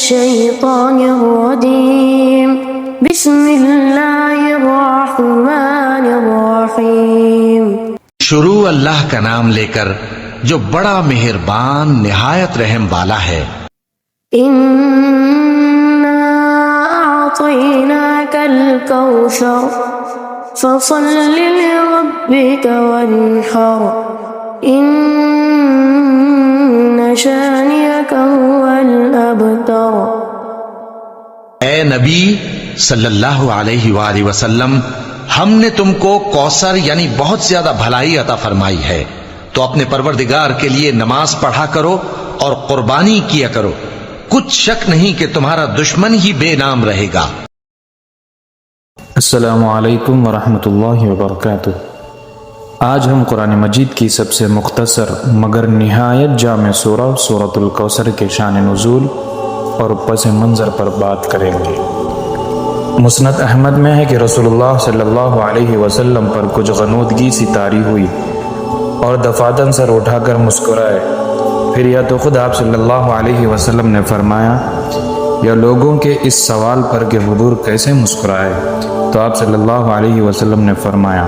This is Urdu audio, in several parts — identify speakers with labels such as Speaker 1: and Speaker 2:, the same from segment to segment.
Speaker 1: الشيطان الرجيم بسم الله الرحمن الرحيم
Speaker 2: شروع اللہ کا نام لے کر جو بڑا مہربان نہایت رحم والا ہے۔
Speaker 1: إنا أعطيناك الكوثر فصل لربك وانحر إن شانئك هو الأبتر۔
Speaker 2: اے نبی صلی اللہ علیہ وآلہ وسلم، ہم نے تم کو کوثر یعنی بہت زیادہ بھلائی عطا فرمائی ہے، تو اپنے پروردگار کے لیے نماز پڑھا کرو اور قربانی کیا کرو، کچھ شک نہیں کہ تمہارا دشمن ہی بے نام رہے گا۔
Speaker 3: السلام علیکم ورحمۃ اللہ وبرکاتہ۔ آج ہم قرآن مجید کی سب سے مختصر مگر نہایت جامع سورہ سورۃ الکوثر کے شان نزول اور پس منظر پر بات کریں گے۔ مسند احمد میں ہے کہ رسول اللہ صلی اللہ علیہ وسلم پر کچھ غنودگی سی طاری ہوئی اور دفاتن سر اٹھا کر مسکرائے۔ پھر یا تو خود آپ صلی اللہ علیہ وسلم نے فرمایا یا لوگوں کے اس سوال پر کہ حضور کیسے مسکرائے، تو آپ صلی اللہ علیہ وسلم نے فرمایا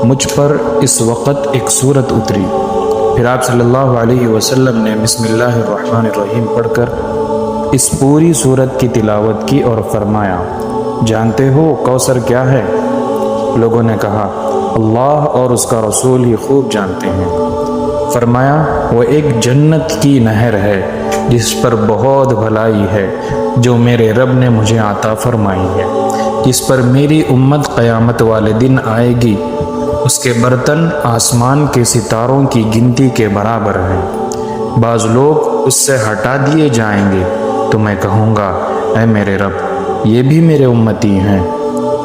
Speaker 3: مجھ پر اس وقت ایک سورت اتری۔ پھر آپ صلی اللہ علیہ وسلم نے بسم اللہ الرحمن الرحیم پڑھ کر اس پوری سورت کی تلاوت کی اور فرمایا جانتے ہو کوثر کیا ہے؟ لوگوں نے کہا اللہ اور اس کا رسول ہی خوب جانتے ہیں۔ فرمایا وہ ایک جنت کی نہر ہے جس پر بہت بھلائی ہے جو میرے رب نے مجھے عطا فرمائی ہے، جس پر میری امت قیامت والے دن آئے گی، اس کے برتن آسمان کے ستاروں کی گنتی کے برابر ہیں۔ بعض لوگ اس سے ہٹا دیے جائیں گے تو میں کہوں گا اے میرے رب یہ بھی میرے امتی ہیں،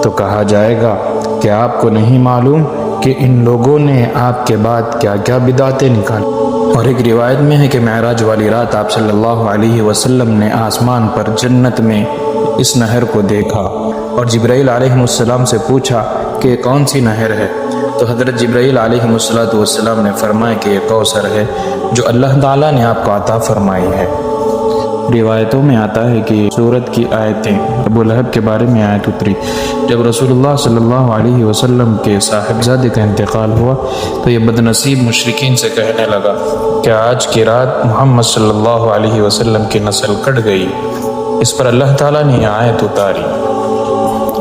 Speaker 3: تو کہا جائے گا کہ آپ کو نہیں معلوم کہ ان لوگوں نے آپ کے بعد کیا کیا بدعتیں نکالی۔ اور ایک روایت میں ہے کہ معراج والی رات آپ صلی اللہ علیہ وسلم نے آسمان پر جنت میں اس نہر کو دیکھا اور جبرائیل علیہ السلام سے پوچھا کہ کون سی نہر ہے، تو حضرت جبرائیل علیہ السلام نے فرمایا کہ یہ کوثر ہے جو اللہ تعالیٰ نے آپ کو عطا فرمائی ہے۔ روایتوں میں آتا ہے کہ سورت کی آیتیں ابو لہب کے بارے میں آیت اتری جب رسول اللہ صلی اللہ علیہ وسلم کے صاحبزادے کا انتقال ہوا، تو یہ بدنصیب مشرکین سے کہنے لگا کہ آج کی رات محمد صلی اللہ علیہ وسلم کی نسل کٹ گئی۔ اس پر اللہ تعالیٰ نے یہ آیت اتاری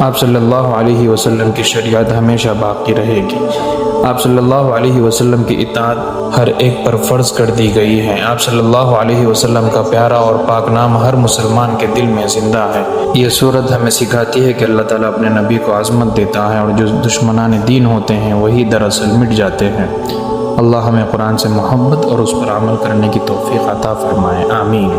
Speaker 3: آپ صلی اللہ علیہ وسلم کی شریعت ہمیشہ باقی رہے گی، آپ صلی اللہ علیہ وسلم کی اطاعت ہر ایک پر فرض کر دی گئی ہے، آپ صلی اللہ علیہ وسلم کا پیارا اور پاک نام ہر مسلمان کے دل میں زندہ ہے۔ یہ صورت ہمیں سکھاتی ہے کہ اللہ تعالیٰ اپنے نبی کو عظمت دیتا ہے اور جو دشمنان دین ہوتے ہیں وہی دراصل مٹ جاتے ہیں۔ اللہ ہمیں قرآن سے محبت اور اس پر عمل کرنے کی توفیق عطا فرمائے، آمین۔